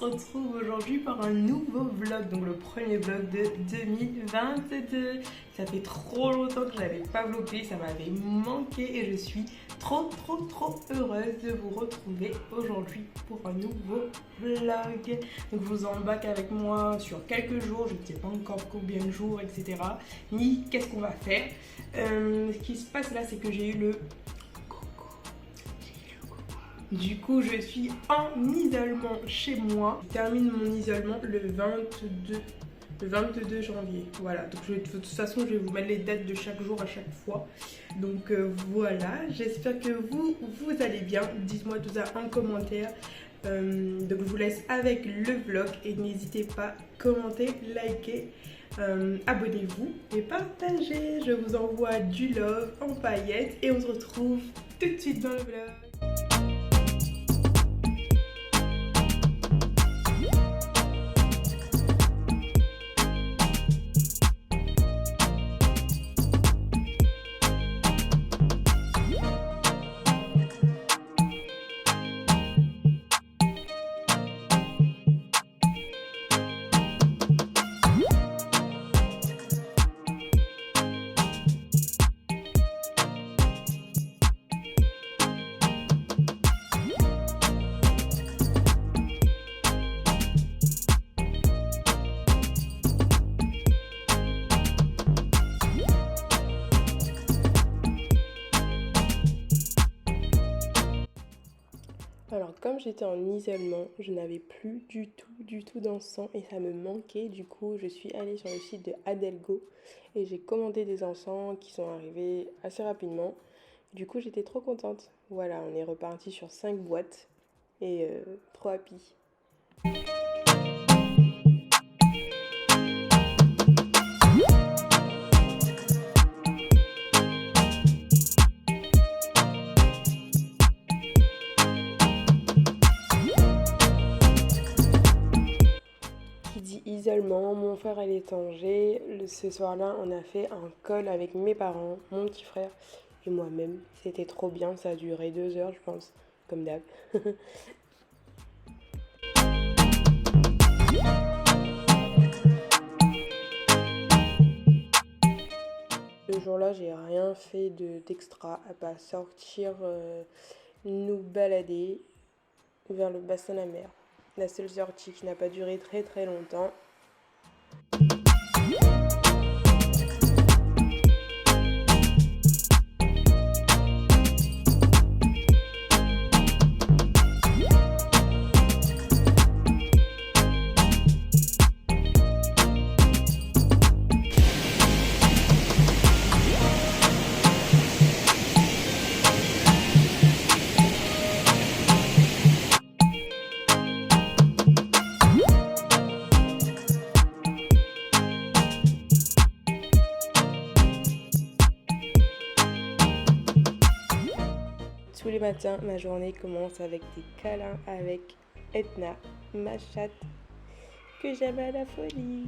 Retrouve aujourd'hui par un nouveau vlog, donc le premier vlog de 2022. Ça fait trop longtemps que je n'avais pas vlogué, ça m'avait manqué et je suis trop heureuse de vous retrouver aujourd'hui pour un nouveau vlog. Donc je vous embarque avec moi sur quelques jours, je ne sais pas encore combien de jours, etc. Ni qu'est-ce qu'on va faire. Ce qui se passe là, c'est que j'ai eu le... Du coup, je suis en isolement chez moi. Je termine mon isolement le 22 janvier. Voilà, donc de toute façon, je vais vous mettre les dates de chaque jour à chaque fois. Donc voilà, j'espère que vous allez bien. Dites-moi tout ça en commentaire. Donc je vous laisse avec le vlog et n'hésitez pas, commentez, likez. Abonnez-vous et partagez. Je vous envoie du love en paillettes et on se retrouve tout de suite dans le vlog. Alors comme j'étais en isolement, je n'avais plus du tout d'encens et ça me manquait. Du coup, je suis allée sur le site de Adelgo et j'ai commandé des encens qui sont arrivés assez rapidement. Du coup, j'étais trop contente. Voilà, on est reparti sur 5 boîtes et trop happy. Isolement, mon frère à l'étranger, ce soir-là on a fait un call avec mes parents, mon petit frère et moi-même. C'était trop bien, ça a duré 2 heures je pense, comme d'hab. Ce jour-là j'ai rien fait d'extra à part sortir, nous balader vers le bassin de la mer. La seule sortie qui n'a pas duré très longtemps. Tous les matins, ma journée commence avec des câlins avec Etna, ma chatte, que j'aime à la folie.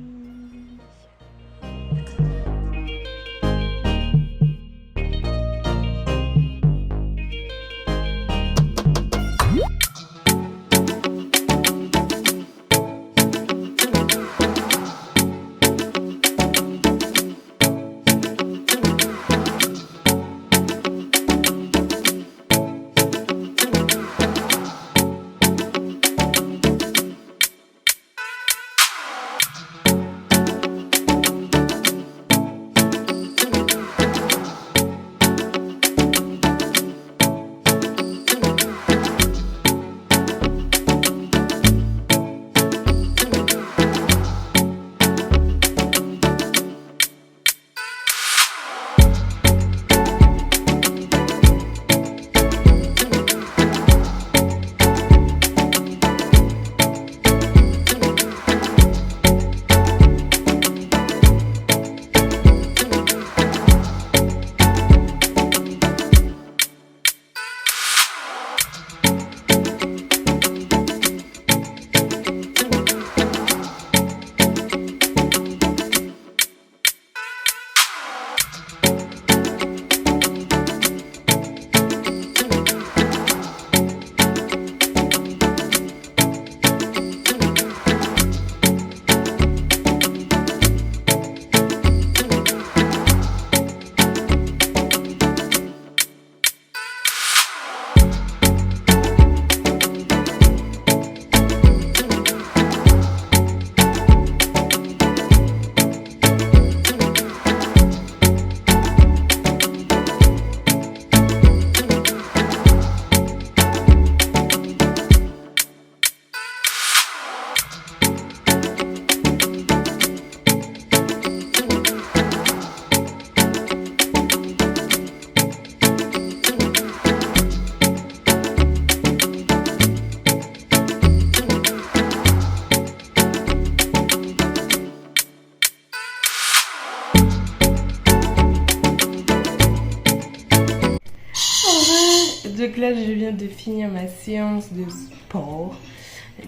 de finir ma séance de sport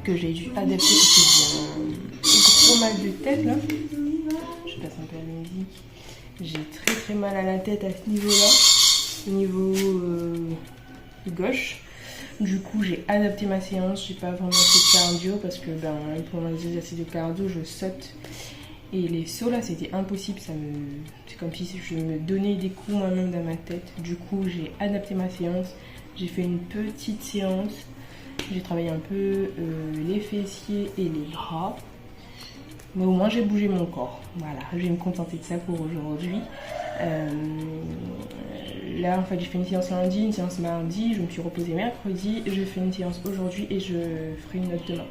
que j'ai dû adapter parce que j'ai un gros mal de tête là. Je passe un peu la musique. J'ai très mal à la tête à ce niveau-là, niveau gauche. Du coup, j'ai adapté ma séance. J'ai pas vraiment fait de cardio parce que pour les exercices de cardio, je saute. Et les sauts là, c'était impossible. C'est comme si je me donnais des coups moi-même dans ma tête. Du coup, j'ai adapté ma séance. J'ai fait une petite séance. J'ai travaillé un peu les fessiers et les bras. Mais au moins, j'ai bougé mon corps. Voilà, je vais me contenter de ça pour aujourd'hui. Là, en fait, j'ai fait une séance lundi, une séance mardi. Je me suis reposée mercredi. Je fais une séance aujourd'hui et je ferai une autre demain.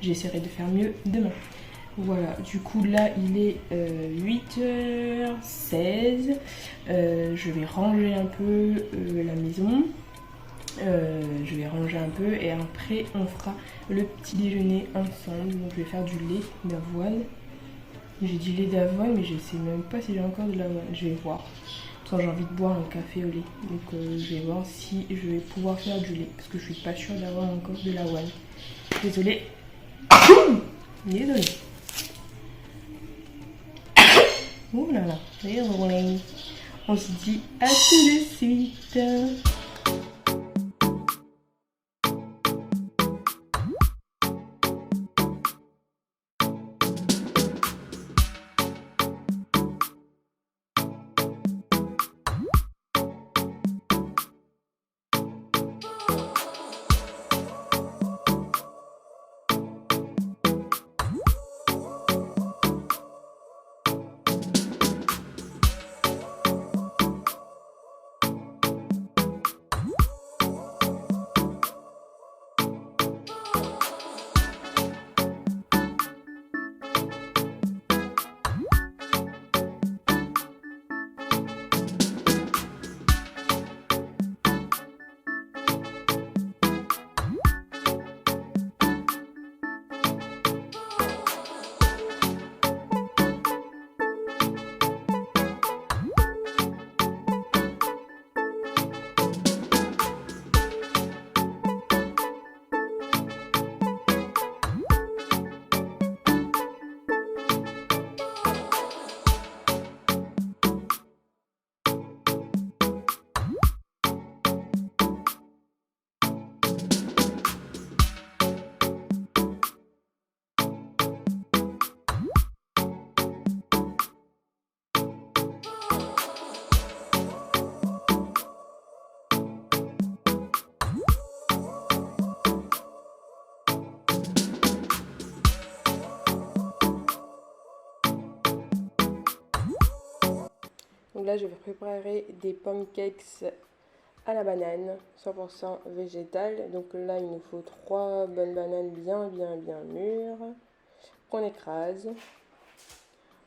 J'essaierai de faire mieux demain. Voilà, du coup là il est 8h16, je vais ranger un peu la maison, je vais ranger un peu et après on fera le petit déjeuner ensemble. Donc je vais faire du lait d'avoine, j'ai du lait d'avoine mais je sais même pas si j'ai encore de l'avoine, je vais voir. J'ai envie de boire un café au lait, donc je vais voir si je vais pouvoir faire du lait parce que je suis pas sûre d'avoir encore de l'avoine. Désolée. Désolée. Ouh là là, désolé. On se dit à tout de suite. Donc là, je vais préparer des pancakes à la banane, 100% végétal. Donc là, il nous faut 3 bonnes bananes bien mûres qu'on écrase.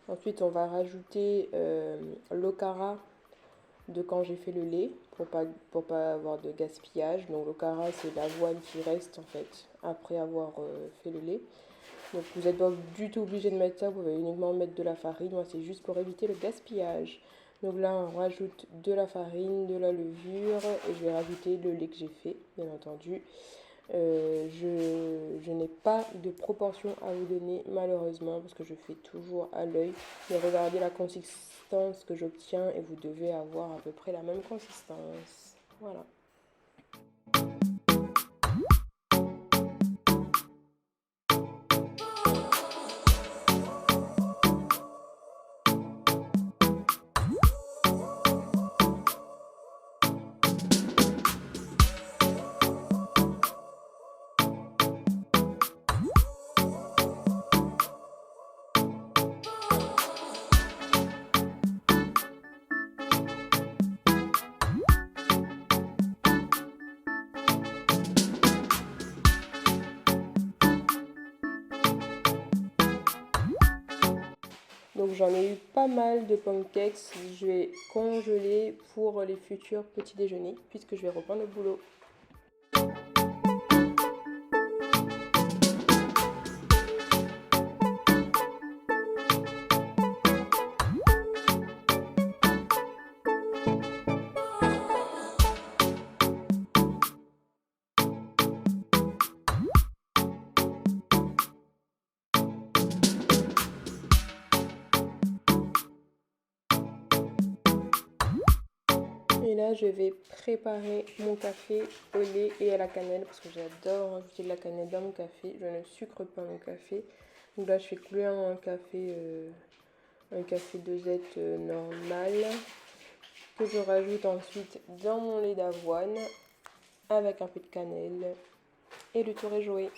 Ensuite, on va rajouter l'okara de quand j'ai fait le lait pour pas avoir de gaspillage. Donc l'okara, c'est l'avoine qui reste en fait après avoir fait le lait. Donc vous n'êtes pas du tout obligé de mettre ça, vous pouvez uniquement mettre de la farine. Moi, c'est juste pour éviter le gaspillage. Donc là, on rajoute de la farine, de la levure et je vais rajouter le lait que j'ai fait, bien entendu. Je n'ai pas de proportion à vous donner malheureusement parce que je fais toujours à l'œil. Mais regardez la consistance que j'obtiens et vous devez avoir à peu près la même consistance. Voilà. Donc j'en ai eu pas mal de pancakes, je vais congeler pour les futurs petits déjeuners puisque je vais reprendre le boulot. Et là, je vais préparer mon café au lait et à la cannelle parce que j'adore ajouter de la cannelle dans mon café. Je ne sucre pas mon café. Donc là, je fais couler un café dosette normal que je rajoute ensuite dans mon lait d'avoine avec un peu de cannelle. Et le tour est joué.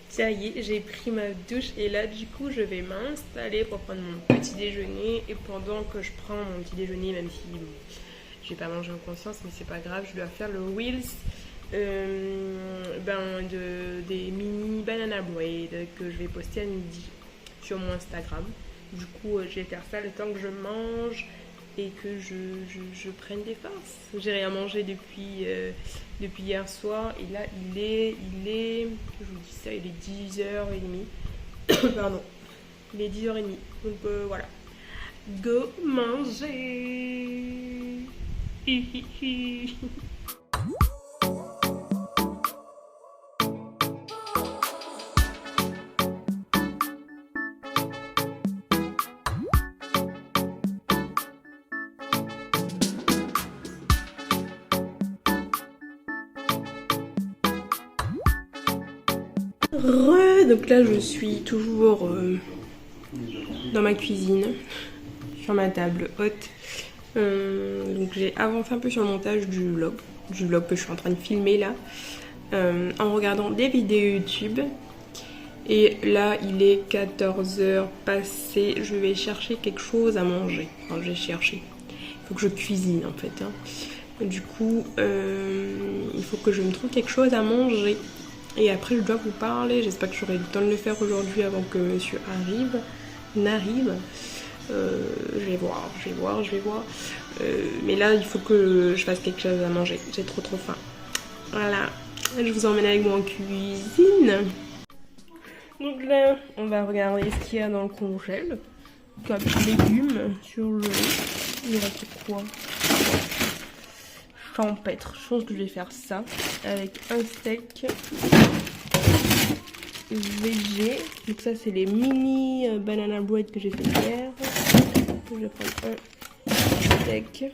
Ça y est, j'ai pris ma douche et là du coup je vais m'installer pour prendre mon petit déjeuner. Et pendant que je prends mon petit déjeuner, même si bon, je vais pas manger en conscience, mais c'est pas grave, je dois faire le Reels des mini banana bread que je vais poster à midi sur mon Instagram. Du coup je vais faire ça le temps que je mange et que je prenne des forces. J'ai rien mangé depuis hier soir et là il est, je vous dis ça, il est 10h30. Pardon, il est 10h30. Donc voilà, go manger. Donc là je suis toujours dans ma cuisine, sur ma table haute. Donc j'ai avancé un peu sur le montage du vlog que je suis en train de filmer là, en regardant des vidéos YouTube. Et là il est 14h passé, je vais chercher quelque chose à manger. Enfin je vais chercher, il faut que je cuisine en fait hein. Du coup il faut que je me trouve quelque chose à manger. Et après je dois vous parler, j'espère que j'aurai le temps de le faire aujourd'hui avant que monsieur n'arrive. Je vais voir. Mais là il faut que je fasse quelque chose à manger, j'ai trop faim. Voilà, je vous emmène avec moi en cuisine. Donc là on va regarder ce qu'il y a dans le congèle. Comme légumes sur le... Il reste quoi? Champêtre, je pense que je vais faire ça avec un steak végé. Donc ça c'est les mini banana bread que j'ai fait hier. Je vais prendre un steak.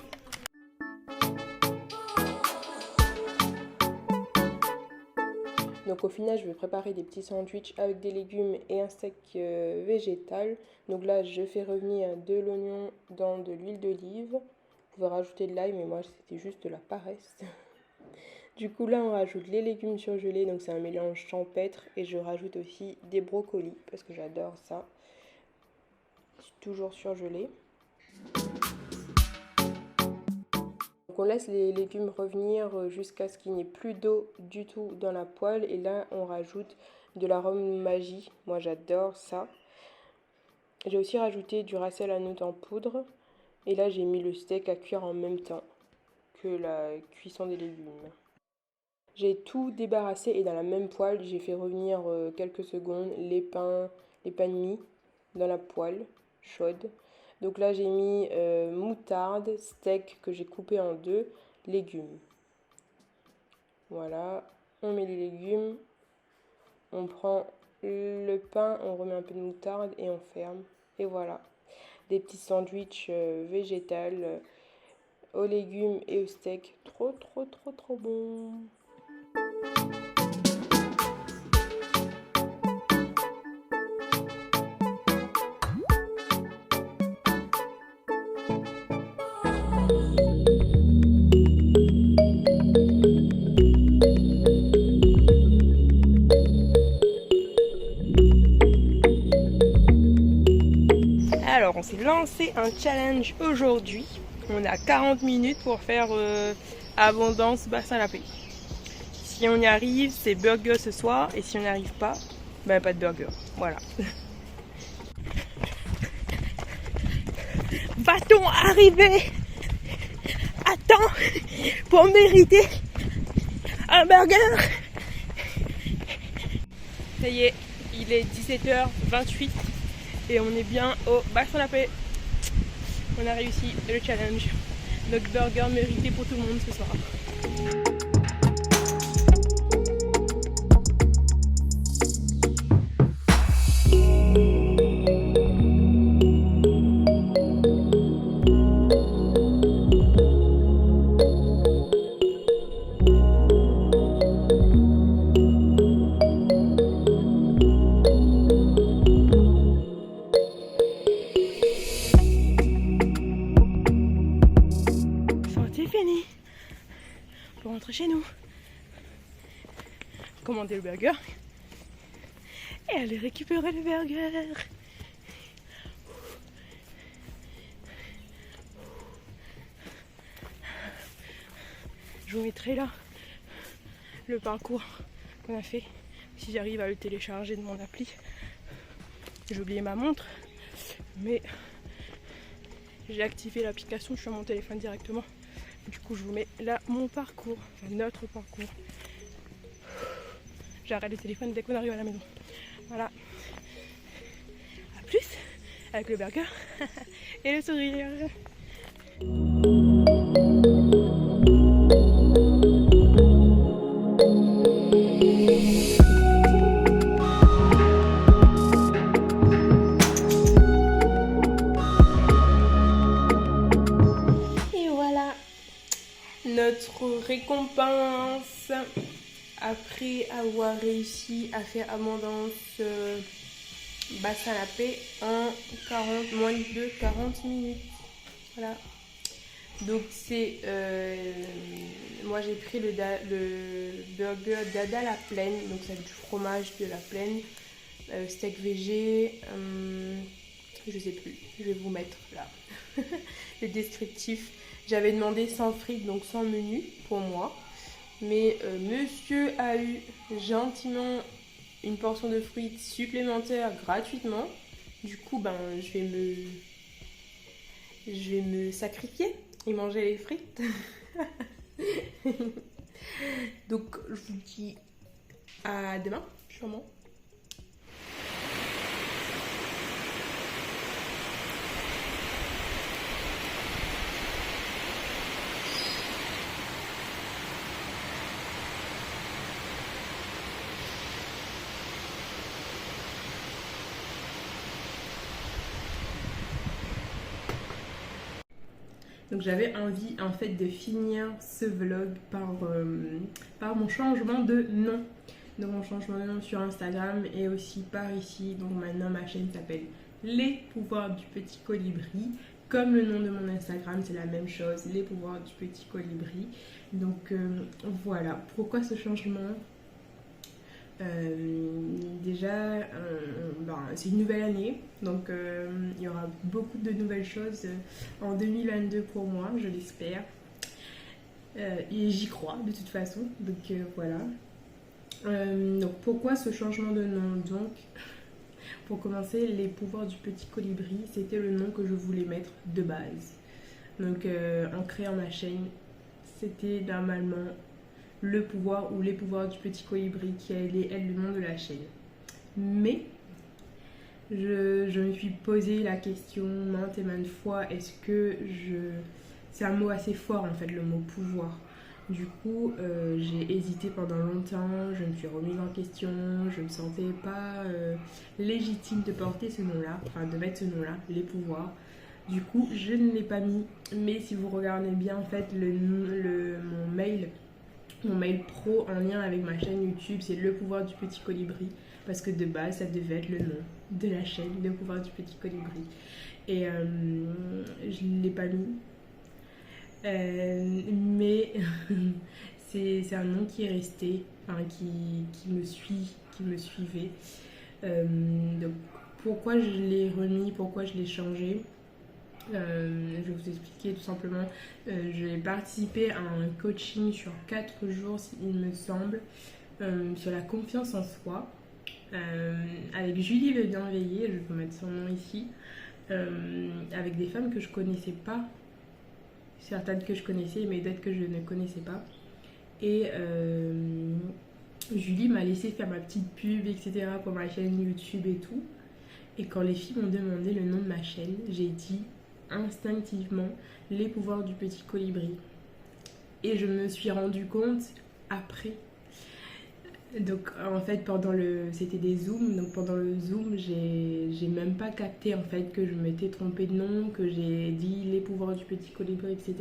Donc au final je vais préparer des petits sandwichs avec des légumes et un steak végétal. Donc là je fais revenir de l'oignon dans de l'huile d'olive. Vous pouvez rajouter de l'ail, mais moi c'était juste de la paresse. Du coup là on rajoute les légumes surgelés, donc c'est un mélange champêtre. Et je rajoute aussi des brocolis, parce que j'adore ça. Toujours surgelé. Donc on laisse les légumes revenir jusqu'à ce qu'il n'y ait plus d'eau du tout dans la poêle. Et là on rajoute de l'arôme magie, moi j'adore ça. J'ai aussi rajouté du ras el hanout en poudre. Et là j'ai mis le steak à cuire en même temps que la cuisson des légumes. J'ai tout débarrassé et dans la même poêle j'ai fait revenir quelques secondes les pains de mie dans la poêle chaude. Donc là j'ai mis moutarde, steak que j'ai coupé en deux, légumes. Voilà, on met les légumes, on prend le pain, on remet un peu de moutarde et on ferme. Et voilà. Des petits sandwichs végétales aux légumes et au steak. Trop bon. Alors, on s'est lancé un challenge aujourd'hui. On a 40 minutes pour faire abondance bassin lapé. Si on y arrive, c'est burger ce soir. Et si on n'y arrive pas, ben pas de burger. Voilà. Va-t-on arriver à temps pour mériter un burger? Ça y est, il est 17h28 et on est bien au bassin la paix. On a réussi le challenge. Notre burger mérité pour tout le monde ce soir. Fini pour rentrer chez nous, commander le burger et aller récupérer le burger. Je vous mettrai là le parcours qu'on a fait si j'arrive à le télécharger de mon appli. J'ai oublié ma montre mais j'ai activé l'application sur mon téléphone directement. Du coup, je vous mets là mon parcours, enfin notre parcours. J'arrête le téléphone dès qu'on arrive à la maison. Voilà. A plus avec le burger et le sourire. Notre récompense après avoir réussi à faire abondance bassin à la paix en moins de 40 minutes. Voilà. Donc c'est moi j'ai pris le burger Dada la Plaine, donc c'est du fromage de la Plaine, steak végé, je sais plus, je vais vous mettre là le descriptif. J'avais demandé sans frites, donc sans menu pour moi. Mais monsieur a eu gentiment une portion de frites supplémentaire gratuitement. Du coup, ben, je vais me sacrifier et manger les frites. Donc, je vous dis à demain, sûrement. Donc j'avais envie en fait de finir ce vlog par mon changement de nom. Donc mon changement de nom sur Instagram et aussi par ici. Donc maintenant ma chaîne s'appelle Les Pouvoirs du Petit Colibri. Comme le nom de mon Instagram, c'est la même chose, Les Pouvoirs du Petit Colibri. Donc voilà, pourquoi ce changement ? Déjà, c'est une nouvelle année, donc il y aura beaucoup de nouvelles choses en 2022 pour moi, je l'espère. Et j'y crois de toute façon, donc voilà. Donc pourquoi ce changement de nom ? Donc, pour commencer, Les Pouvoirs du Petit Colibri, c'était le nom que je voulais mettre de base. Donc en créant ma chaîne, c'était normalement le pouvoir ou les pouvoirs du petit colibri qui allait être le nom de la chaîne. Mais je me suis posé la question maintes et maintes fois, est-ce que c'est un mot assez fort en fait, le mot pouvoir. Du coup j'ai hésité pendant longtemps, je me suis remise en question, je me sentais pas légitime de porter ce nom là, enfin de mettre ce nom là, les pouvoirs. Du coup je ne l'ai pas mis, mais si vous regardez bien en fait mon mail pro en lien avec ma chaîne YouTube, c'est Le Pouvoir du Petit Colibri, parce que de base ça devait être le nom de la chaîne, Le Pouvoir du Petit Colibri, et je ne l'ai pas mis, mais c'est un nom qui est resté, enfin, qui me suivait. Donc pourquoi je l'ai remis, pourquoi je l'ai changé, je vais vous expliquer tout simplement. J'ai participé à un coaching sur 4 jours, il me semble, sur la confiance en soi, avec Julie Le Bienveillé, je vais vous mettre son nom ici, avec des femmes que je connaissais pas, certaines que je connaissais mais d'autres que je ne connaissais pas. Et Julie m'a laissé faire ma petite pub, etc. pour ma chaîne YouTube et tout. Et quand les filles m'ont demandé le nom de ma chaîne, j'ai dit instinctivement les pouvoirs du petit colibri. Et je me suis rendu compte après. Donc en fait c'était des zooms, donc pendant le zoom j'ai même pas capté en fait que je m'étais trompée de nom, que j'ai dit les pouvoirs du petit colibri, etc.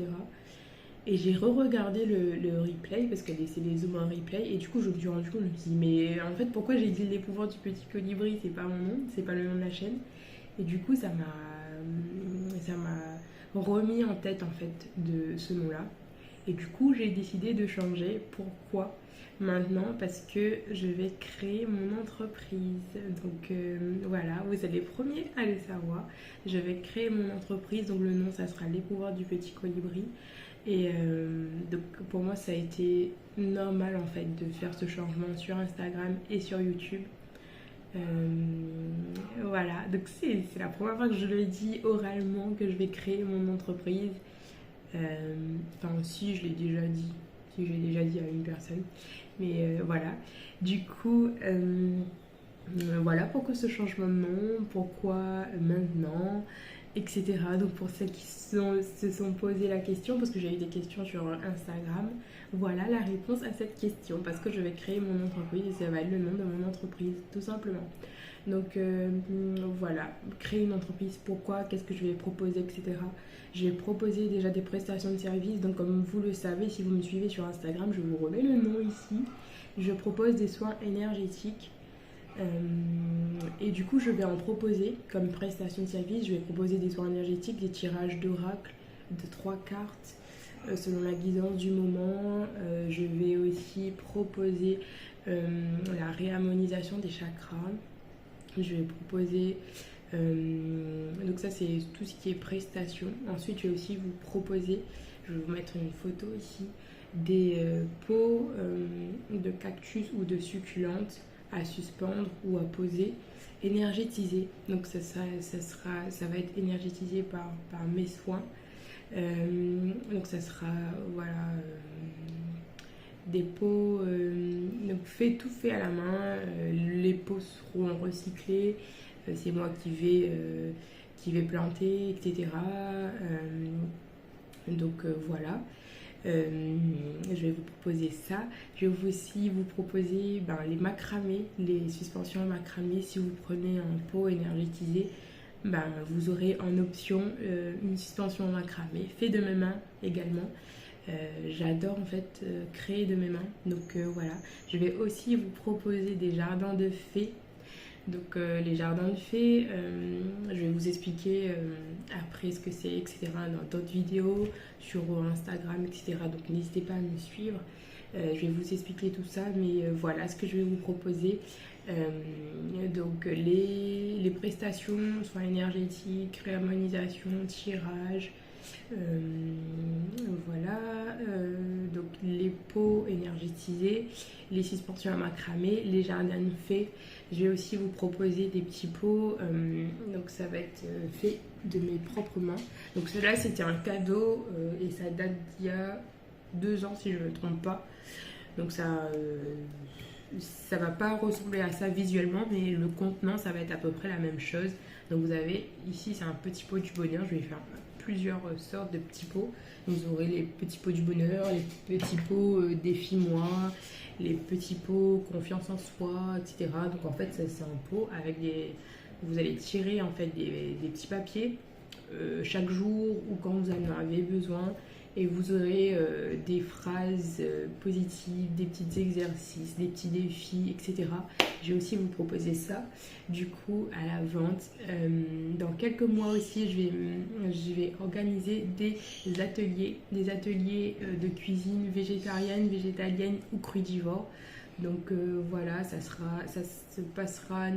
Et j'ai re-regardé le replay parce que c'est des zooms en replay et du coup je me suis rendu compte, je me suis dit mais en fait pourquoi j'ai dit les pouvoirs du petit colibri, c'est pas mon nom, c'est pas le nom de la chaîne. Et du coup ça m'a remis en tête en fait de ce nom-là. Et du coup j'ai décidé de changer. Pourquoi maintenant? Parce que je vais créer mon entreprise. Donc voilà, vous êtes les premiers à le savoir. Je vais créer mon entreprise, donc le nom ça sera les pouvoirs du petit colibri. Et donc pour moi ça a été normal en fait de faire ce changement sur Instagram et sur YouTube. Voilà, donc c'est la première fois que je le dis oralement que je vais créer mon entreprise. Enfin si je l'ai déjà dit, si j'ai déjà dit à une personne. Mais voilà, du coup voilà pourquoi ce changement de nom, pourquoi maintenant, etc. Donc pour celles qui se sont posé la question, parce que j'ai eu des questions sur Instagram, voilà la réponse à cette question, parce que je vais créer mon entreprise et ça va être le nom de mon entreprise, tout simplement. Donc voilà, créer une entreprise, pourquoi, qu'est-ce que je vais proposer, etc. Je vais proposer déjà des prestations de services, donc comme vous le savez, si vous me suivez sur Instagram, je vous remets le nom ici. Je propose des soins énergétiques. Et du coup je vais en proposer comme prestation de service. Je vais proposer des soins énergétiques, des tirages d'oracle de 3 cartes selon la guidance du moment. Je vais aussi proposer la réharmonisation des chakras. Je vais proposer donc ça c'est tout ce qui est prestation. Ensuite je vais aussi vous proposer, je vais vous mettre une photo ici, des pots de cactus ou de succulentes à suspendre ou à poser, énergétisé. Donc ça va être énergétisé par mes soins. Donc ça sera voilà des pots donc tout fait à la main. Les pots seront recyclés. C'est moi qui vais planter, etc. Donc voilà. Je vais vous proposer ça. Je vais aussi vous proposer les macramés, les suspensions macramées. Si vous prenez un pot énergétisé, vous aurez en option une suspension macramé fait de mes mains également. J'adore en fait créer de mes mains. Donc voilà. Je vais aussi vous proposer des jardins de fées. Donc les jardins de fées, je vais vous expliquer après ce que c'est, etc. dans d'autres vidéos sur Instagram, etc. Donc n'hésitez pas à me suivre. Je vais vous expliquer tout ça, mais voilà ce que je vais vous proposer. Donc les prestations, soins énergétiques, réharmonisation, tirage. Voilà, donc les pots énergétisés, les suspensions à macramé, les jardins de fées. Je vais aussi vous proposer des petits pots, donc ça va être fait de mes propres mains. Donc cela c'était un cadeau et ça date d'il y a 2 ans si je ne me trompe pas. Donc ça va pas ressembler à ça visuellement, mais le contenant ça va être à peu près la même chose. Donc vous avez ici c'est un petit pot du bonheur. Je vais faire plusieurs sortes de petits pots. Vous aurez les petits pots du bonheur, les petits pots défi moi, les petits pots confiance en soi, etc. Donc en fait c'est un pot avec vous allez tirer en fait des petits papiers chaque jour ou quand vous en avez besoin. Et vous aurez des phrases positives, des petits exercices, des petits défis, etc. Je vais aussi vous proposer ça, du coup, à la vente. Dans quelques mois aussi, je vais organiser des ateliers de cuisine végétarienne, végétalienne ou crudivore. Donc voilà, ça se passera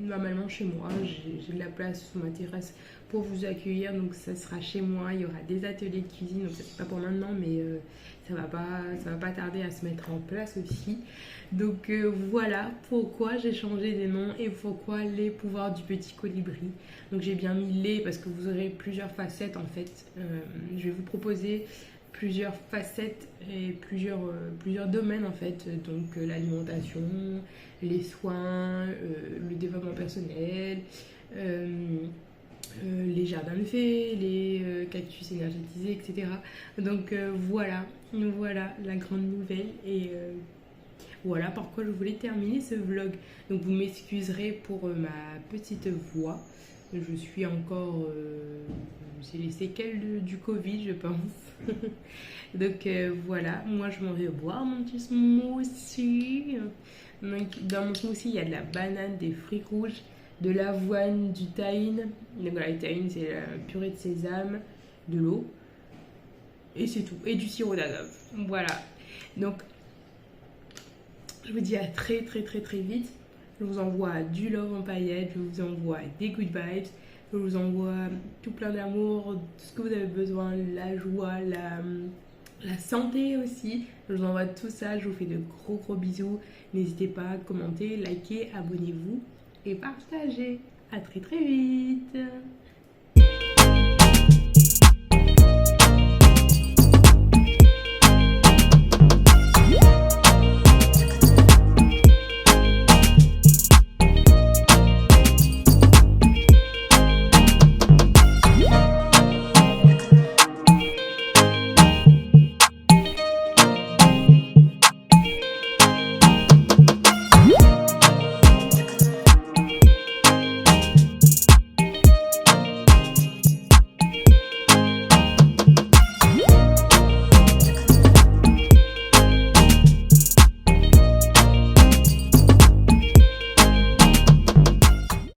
normalement chez moi. J'ai de la place sous ma terrasse pour vous accueillir, donc ça sera chez moi. Il y aura des ateliers de cuisine, donc ça c'est pas pour maintenant, mais ça va pas tarder à se mettre en place aussi. Donc voilà pourquoi j'ai changé des noms et pourquoi les pouvoirs du petit colibri. Donc j'ai bien mis les parce que vous aurez plusieurs facettes en fait. Je vais vous proposer plusieurs facettes et plusieurs domaines en fait. Donc l'alimentation, les soins, le développement personnel, les jardins de fées, les cactus énergétisés, etc. Donc voilà la grande nouvelle et voilà pourquoi je voulais terminer ce vlog. Donc vous m'excuserez pour ma petite voix. Je suis encore... j'ai les séquelles du Covid, je pense. Donc voilà, moi je m'en vais boire mon petit smoothie. Donc, dans mon smoothie, il y a de la banane, des fruits rouges, de l'avoine, du tahine. Donc voilà, le tahine, c'est la purée de sésame, de l'eau. Et c'est tout. Et du sirop d'agave. Voilà. Donc, je vous dis à très vite. Je vous envoie du love en paillettes, je vous envoie des good vibes, je vous envoie tout plein d'amour, tout ce que vous avez besoin, la joie, la santé aussi. Je vous envoie tout ça, je vous fais de gros bisous. N'hésitez pas à commenter, liker, abonnez-vous et partagez. À très vite.